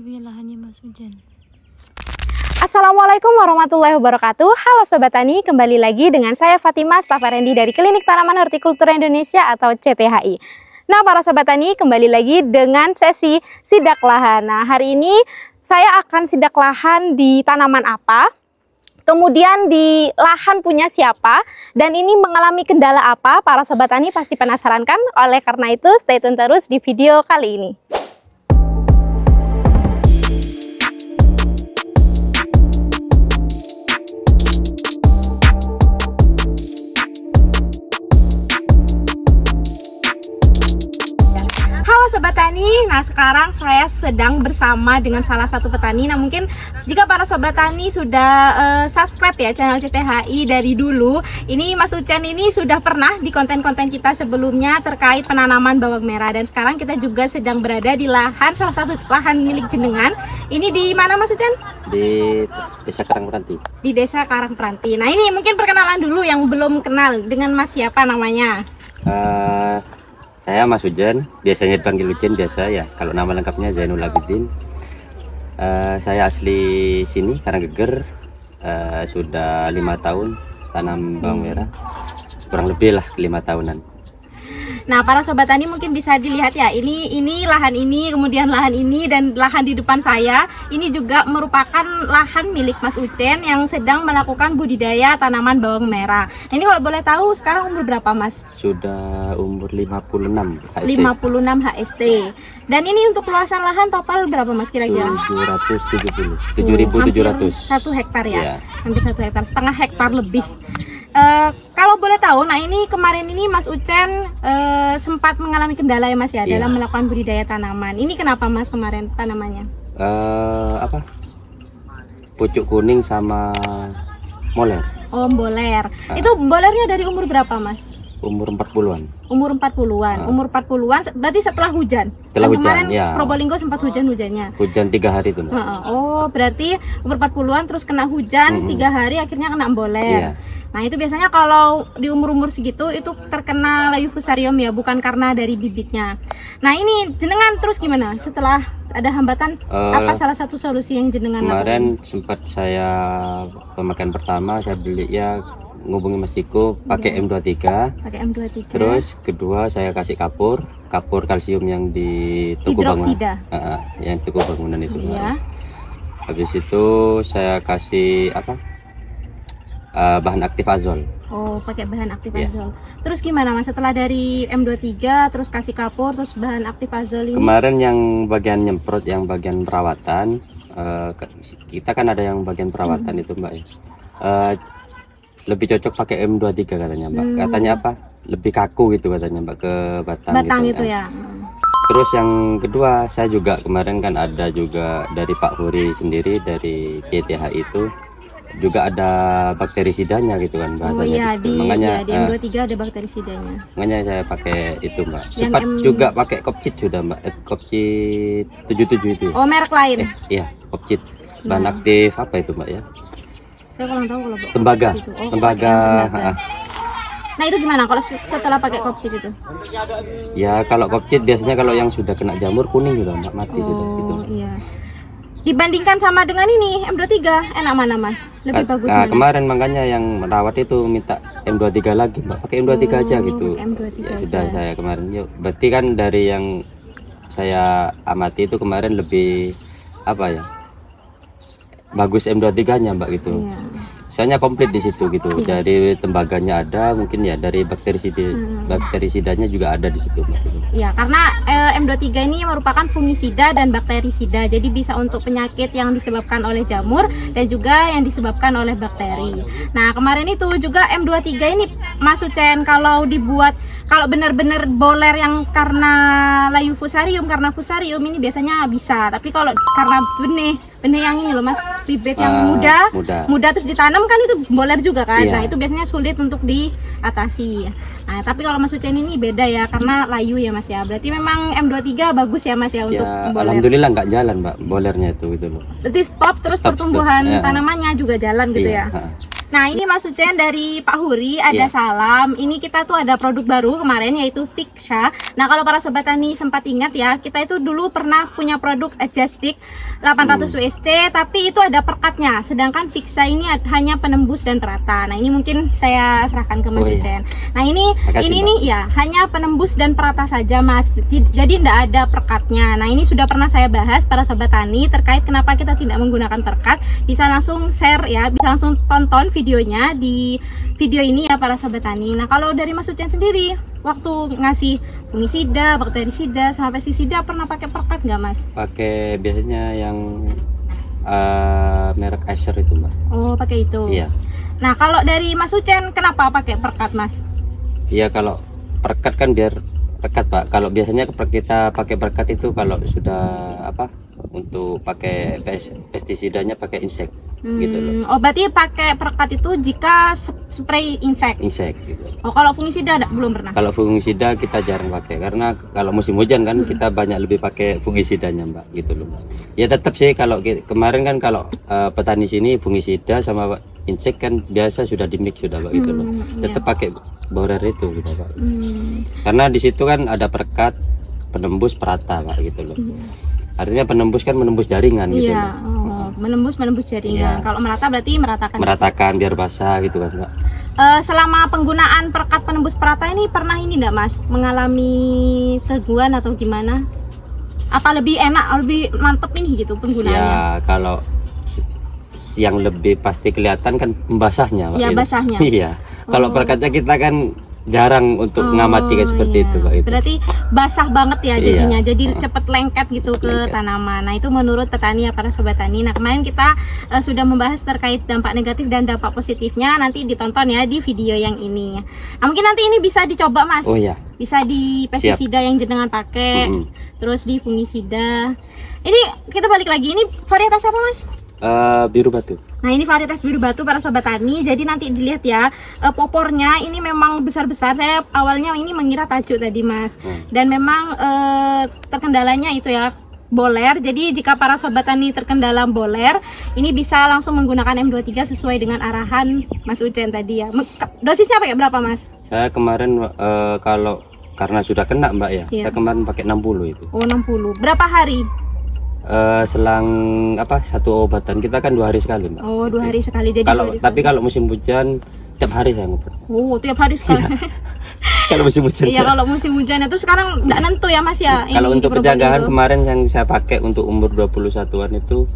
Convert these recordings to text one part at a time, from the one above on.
punya lahannya Mas Hujan. Assalamualaikum warahmatullahi wabarakatuh. Halo Sobat Tani, kembali lagi dengan saya Fatimah Staf R&D dari Klinik Tanaman Hortikultura Indonesia atau CTHI. Nah para Sobat Tani, kembali lagi dengan sesi sidak lahan. Nah hari ini saya akan sidak lahan di tanaman apa, kemudian di lahan punya siapa, dan ini mengalami kendala apa. Para Sobat Tani pasti penasaran kan? Oleh karena itu stay tune terus di video kali ini. Sobat Tani, nah sekarang saya sedang bersama dengan salah satu petani. Nah mungkin jika para Sobat Tani sudah subscribe ya channel CTHI dari dulu, ini Mas Ucen ini sudah pernah di konten-konten kita sebelumnya terkait penanaman bawang merah. Dan sekarang kita juga sedang berada di lahan, salah satu lahan milik jenengan. Ini di mana Mas Ucen? Di Desa Karangperanti. Di Desa Karangperanti. Nah ini mungkin perkenalan dulu yang belum kenal dengan Mas siapa namanya? Saya Mas Hujan, biasanya dipanggil Ucen biasa ya. Kalau nama lengkapnya Zainul Abidin. Saya asli sini Karanggeger. Sudah 5 tahun tanam bawang merah. Kurang lebih lah 5 tahunan. Nah para Sobat Tani mungkin bisa dilihat ya, ini lahan ini, kemudian lahan ini, dan lahan di depan saya ini juga merupakan lahan milik Mas Ucen yang sedang melakukan budidaya tanaman bawang merah. Nah, ini kalau boleh tahu sekarang umur berapa Mas? Sudah umur 56 HST. 56 HST. Dan ini untuk luasan lahan total berapa Mas kira-kira? 770, 7.700. 1 hektar ya? Ya. Hampir 1 hektar, setengah hektar lebih. Kalau boleh tahu, nah ini kemarin ini Mas Ucen sempat mengalami kendala ya Mas ya, dalam melakukan budidaya tanaman. Ini kenapa Mas kemarin tanamannya? Pucuk kuning sama moler. Oh boler. Itu bolernya dari umur berapa Mas? Umur 40-an. Umur 40-an. Umur 40-an berarti setelah hujan. Setelah hujan, kemarin ya. Probolinggo sempat hujan-hujannya. Hujan 3 hari itu. Oh, berarti umur 40-an terus kena hujan 3 hari akhirnya kena boler. Nah, itu biasanya kalau di umur-umur segitu itu terkena layu fusarium ya, bukan karena dari bibitnya. Nah, ini jenengan terus gimana? Setelah ada hambatan, apa salah satu solusi yang jenengan kemarin lakukan? Sempat saya pemakaian pertama saya beli ya, ngubungi Mas Ciko pakai M23. Pakai M23. Terus kedua saya kasih kapur kalsium yang di toko bangunan. Yang toko bangunan itu. Iya. Habis itu saya kasih bahan aktif azol. Oh, pakai bahan aktif azol. Terus gimana Mas setelah dari M23 terus kasih kapur terus bahan aktif azol ini? Kemarin yang bagian nyemprot, yang bagian perawatan, kita kan ada yang bagian perawatan itu Mbak ya. Lebih cocok pakai M23 katanya Mbak. Katanya apa? Lebih kaku gitu katanya Mbak ke batang gitu ya. Terus yang kedua saya juga kemarin kan ada juga dari Pak Huri sendiri dari CTH itu juga ada bakterisidanya gitu kan bahasanya. Oh iya, gitu. Makanya di M23 ada bakterisidanya. Makanya saya pakai itu Mbak. Sempat juga pakai Kopcit sudah Mbak. Kopcit 77 itu. Oh, merek lain. Iya, Kopcit. Bahan aktif apa itu Mbak ya? Saya kurang tahu kalau tembaga. Itu. Oh, tembaga. Nah, itu gimana kalau setelah pakai Kopcit itu? Ya, kalau Kopcit biasanya kalau yang sudah kena jamur kuning gitu Mbak, mati gitu. Iya. Dibandingkan sama dengan ini M23 enak mana Mas? Lebih bagus mana? Kemarin makanya yang merawat itu minta M23 lagi Mbak, pakai M23 aja gitu. M23 ya, sudah saya kemarin yuk. Berarti kan dari yang saya amati itu kemarin lebih bagus M23 nya Mbak gitu. Iya. Soalnya komplit di situ gitu. Iya. Dari tembaganya ada, mungkin ya dari bakterisidanya juga ada di situ Mbak gitu. Ya, karena M23 ini merupakan fungisida dan bakterisida. Jadi bisa untuk penyakit yang disebabkan oleh jamur dan juga yang disebabkan oleh bakteri. Nah, kemarin itu juga M23 ini Mas Ucen kalau benar-benar boler yang karena layu fusarium, karena fusarium ini biasanya bisa. Tapi kalau karena benih yang ini loh Mas, bibit yang muda terus ditanam kan itu boler juga kan. Nah, itu biasanya sulit untuk diatasi. Nah, tapi kalau Mas Ucen ini beda ya karena layu ya Mas ya. Berarti memang M23 bagus ya Mas ya untuk boler. Alhamdulillah nggak jalan Mbak bolernya itu gitu loh. Berarti stop terus pertumbuhan tanamannya juga jalan gitu ya. Nah ini Mas Ucen dari Pak Huri ada salam. Ini kita tuh ada produk baru kemarin yaitu Fiksha. Nah kalau para sobat tani sempat ingat ya, kita itu dulu pernah punya produk Adjustic 800 USC, tapi itu ada perkatnya. Sedangkan Fiksha ini hanya penembus dan perata. Nah ini mungkin saya serahkan ke Mas Ucen. Nah ini nih ya hanya penembus dan perata saja Mas. Jadi tidak ada perkatnya. Nah ini sudah pernah saya bahas para sobat tani terkait kenapa kita tidak menggunakan perkat. Bisa langsung share ya, bisa langsung tonton videonya di video ini ya para sobat tani. Nah kalau dari Mas Ucen sendiri waktu ngasih fungisida, bakterisida, sama pestisida pernah pakai perkat nggak Mas? Pakai biasanya yang merek Acer itu Mbak. Oh pakai itu. Iya. Nah kalau dari Mas Ucen kenapa pakai perkat Mas? Iya kalau perkat kan biar pekat Pak. Kalau biasanya kita pakai perkat itu kalau sudah apa untuk pakai pestisidanya pakai insek gitu loh. Oh berarti pakai perkat itu jika spray insek gitu. Oh kalau fungisida belum pernah? Kalau fungisida kita jarang pakai karena kalau musim hujan kan kita banyak lebih pakai fungisidanya Mbak gitu loh. Ya tetap sih kalau kemarin kan kalau petani sini fungisida sama insek kan biasa sudah di mix sudah Pak gitu loh. Tetap pakai borer itu gitu Pak. Karena di situ kan ada perkat, penembus, perata Pak gitu loh. Artinya penembus kan menembus jaringan gitu. Iya, menembus jaringan. Kalau merata berarti meratakan biar basah gitu kan Mbak. Selama penggunaan perkat penembus perata ini pernah ini enggak Mas mengalami keguan atau gimana? Apa lebih enak, lebih mantep ini gitu penggunaannya? Ya kalau yang lebih pasti kelihatan kan basahnya Mbak. Ya basahnya. Iya. Kalau perkatnya kita kan jarang untuk mengamati kayak seperti itu Pak. Berarti basah banget ya jadinya, jadi cepet lengket gitu ke tanaman. Nah itu menurut petani ya para sobat tani. Nah kemarin kita sudah membahas terkait dampak negatif dan dampak positifnya. Nanti ditonton ya di video yang ini. Nah mungkin nanti ini bisa dicoba Mas. Bisa di pestisida yang jenengan pakai, terus di fungisida. Ini kita balik lagi, ini varietas apa Mas? Biru batu. Nah ini varietas biru batu para sobat tani. Jadi nanti dilihat ya popornya ini memang besar-besar. Saya awalnya ini mengira tajuk tadi Mas. Dan memang terkendalanya itu ya boler. Jadi jika para sobat tani terkendala boler, ini bisa langsung menggunakan M23 sesuai dengan arahan Mas Ucen tadi ya. Dosisnya pakai berapa Mas? Saya kemarin kalau karena sudah kena Mbak ya, saya kemarin pakai 60 itu. Oh 60. Berapa hari? Selang satu obatan kita kan 2 hari sekali Mbak. Oh 2 hari sekali. Jadi tapi kalau musim hujan tiap hari saya ngobrol. Oh tiap hari sekali. Kalau musim hujan. Iya kalau musim hujan itu sekarang tidak nentu ya Mas ya. Kalau untuk pencegahan kemarin yang saya pakai untuk umur 21-an itu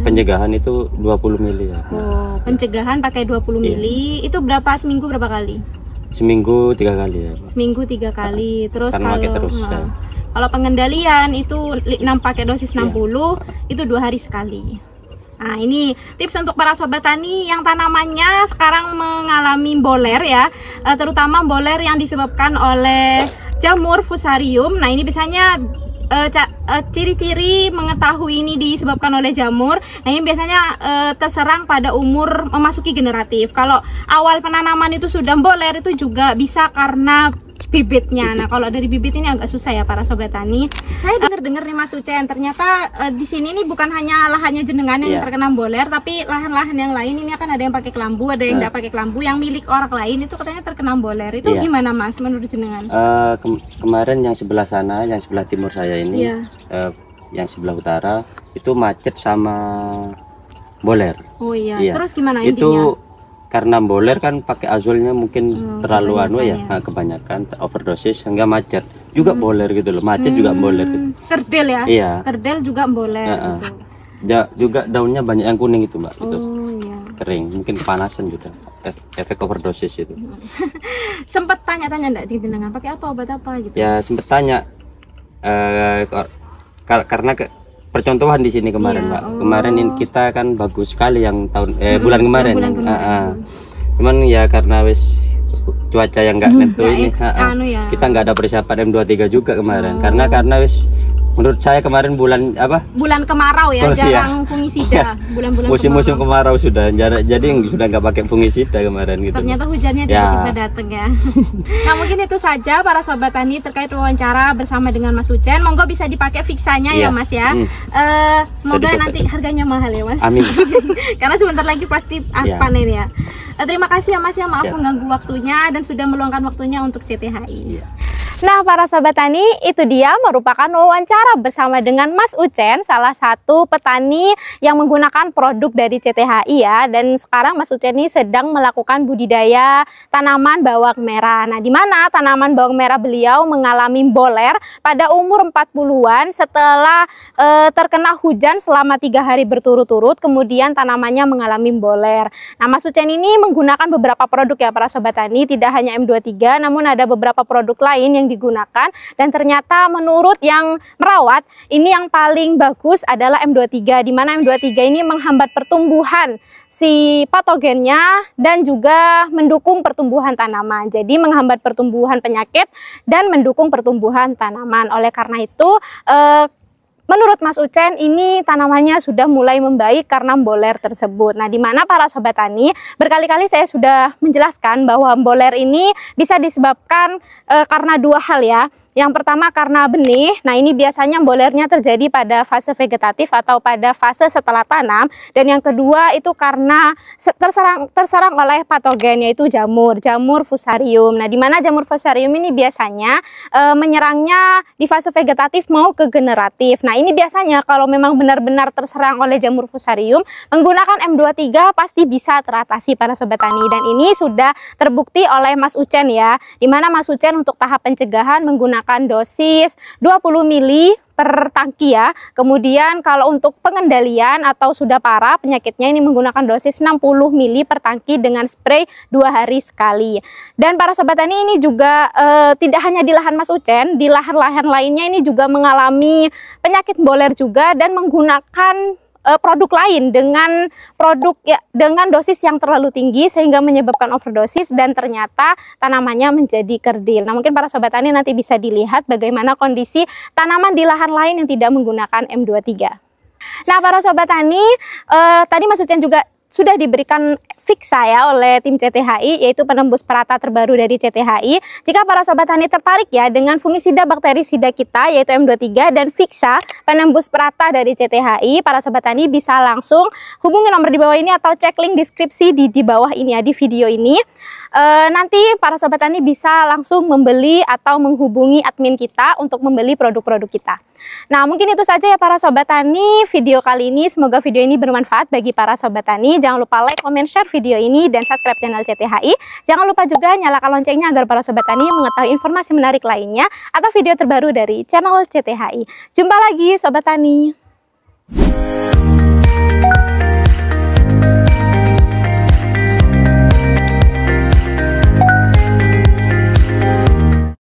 pencegahan itu 20 mili ya. Oh pencegahan pakai 20 mili. Itu seminggu berapa kali? Seminggu 3 kali ya. Seminggu 3 kali. Terus kalau terus, kalau pengendalian itu pakai dosis 60 itu 2 hari sekali. Nah ini tips untuk para sobat tani yang tanamannya sekarang mengalami boler ya, terutama boler yang disebabkan oleh jamur fusarium. Nah ini biasanya ciri-ciri mengetahui ini disebabkan oleh jamur. Nah ini biasanya terserang pada umur memasuki generatif. Kalau awal penanaman itu sudah boler itu juga bisa karena bibitnya. Nah kalau dari bibit ini agak susah ya para sobat tani. Saya dengar nih Mas Ucen, ternyata di sini nih bukan hanya lahannya jenengan yang terkena boler, tapi lahan-lahan yang lain ini akan ada yang pakai kelambu, ada yang tidak pakai kelambu, yang milik orang lain itu katanya terkena boler. Itu gimana Mas menurut jenengan? Kemarin yang sebelah sana, yang sebelah timur saya ini, yang sebelah utara itu macet sama boler. Oh iya. Terus gimana intinya? Itu karena boler kan pakai azolnya mungkin terlalu kebanyakan overdosis sehingga macet juga boler gitu loh, macet juga boler gitu. Kerdel ya? Iya. Kerdel juga boler gitu. Juga daunnya banyak yang kuning itu Mbak gitu. Iya. Kering, mungkin kepanasan juga, efek overdosis itu. Sempat tanya-tanya enggak jenengan pakai apa, obat apa gitu? Ya sempat tanya karena percontohan di sini kemarin Mbak. Kemarin kita kan bagus sekali yang bulan kemarin. Cuman ya karena wis cuaca yang nggak nentu ini, kita nggak ada persiapan M23 juga kemarin. Karena wis Menurut saya kemarin bulan apa? Bulan kemarau ya, Oh, jarang fungisida. Bulan-bulan Musim-musim kemarau. kemarau sudah, jadi sudah nggak pakai fungisida kemarin gitu. Ternyata hujannya Ya. tiba-tiba datang ya. Nah mungkin itu saja para sobat tani terkait wawancara bersama dengan Mas Ucen. Monggo bisa dipakai fiksanya ya Iya. Mas ya. Semoga Bisa dicoba. nanti harganya mahal ya Mas. Amin. Karena sebentar lagi pasti Iya. panen ya. Terima kasih ya Mas ya, maaf Siap. mengganggu waktunya dan sudah meluangkan waktunya untuk CTHI. Iya. Nah para sobat tani, itu dia merupakan wawancara bersama dengan Mas Ucen, salah satu petani yang menggunakan produk dari CTHI ya. Dan sekarang Mas Ucen ini sedang melakukan budidaya tanaman bawang merah. Nah di mana tanaman bawang merah beliau mengalami boler pada umur 40-an setelah terkena hujan selama 3 hari berturut-turut, kemudian tanamannya mengalami boler. Nah Mas Ucen ini menggunakan beberapa produk ya para sobat tani, tidak hanya M23 namun ada beberapa produk lain yang digunakan, dan ternyata menurut yang merawat ini yang paling bagus adalah M23, di mana M23 ini menghambat pertumbuhan si patogennya dan juga mendukung pertumbuhan tanaman. Jadi menghambat pertumbuhan penyakit dan mendukung pertumbuhan tanaman. Oleh karena itu menurut Mas Ucen ini tanamannya sudah mulai membaik karena boler tersebut. Nah, di mana para sobat tani, berkali-kali saya sudah menjelaskan bahwa boler ini bisa disebabkan karena 2 hal ya. Yang pertama karena benih. Nah ini biasanya bolernya terjadi pada fase vegetatif atau pada fase setelah tanam. Dan yang kedua itu karena terserang oleh patogen, yaitu jamur fusarium. Nah di mana jamur fusarium ini biasanya menyerangnya di fase vegetatif mau ke generatif. Nah ini biasanya kalau memang benar-benar terserang oleh jamur fusarium, menggunakan M23 pasti bisa teratasi para sobat tani. Dan ini sudah terbukti oleh Mas Ucen ya. Di mana Mas Ucen untuk tahap pencegahan menggunakan dosis 20 mili per tangki ya. Kemudian kalau untuk pengendalian atau sudah parah penyakitnya ini menggunakan dosis 60 mili per tangki dengan spray 2 hari sekali. Dan para sobat tani ini juga tidak hanya di lahan Mas Ucen, di lahan-lahan lainnya ini juga mengalami penyakit boler juga dan menggunakan produk lain dengan dengan dosis yang terlalu tinggi sehingga menyebabkan overdosis dan ternyata tanamannya menjadi kerdil. Nah mungkin para sobat tani nanti bisa dilihat bagaimana kondisi tanaman di lahan lain yang tidak menggunakan M23. Nah para sobat tani, tadi Mas Ucen juga sudah diberikan Fixa ya oleh tim CTHI, yaitu penembus perata terbaru dari CTHI. Jika para sobat tani tertarik ya dengan fungisida bakterisida kita yaitu M23 dan Fixa penembus perata dari CTHI, para sobat tani bisa langsung hubungi nomor di bawah ini atau cek link deskripsi di bawah ini ya, di video ini. Nanti para sobat tani bisa langsung membeli atau menghubungi admin kita untuk membeli produk-produk kita. Nah mungkin itu saja ya para sobat tani video kali ini. Semoga video ini bermanfaat bagi para sobat tani. Jangan lupa like, comment, share video ini dan subscribe channel CTHI. Jangan lupa juga nyalakan loncengnya agar para sobat tani mengetahui informasi menarik lainnya atau video terbaru dari channel CTHI. Jumpa lagi sobat tani.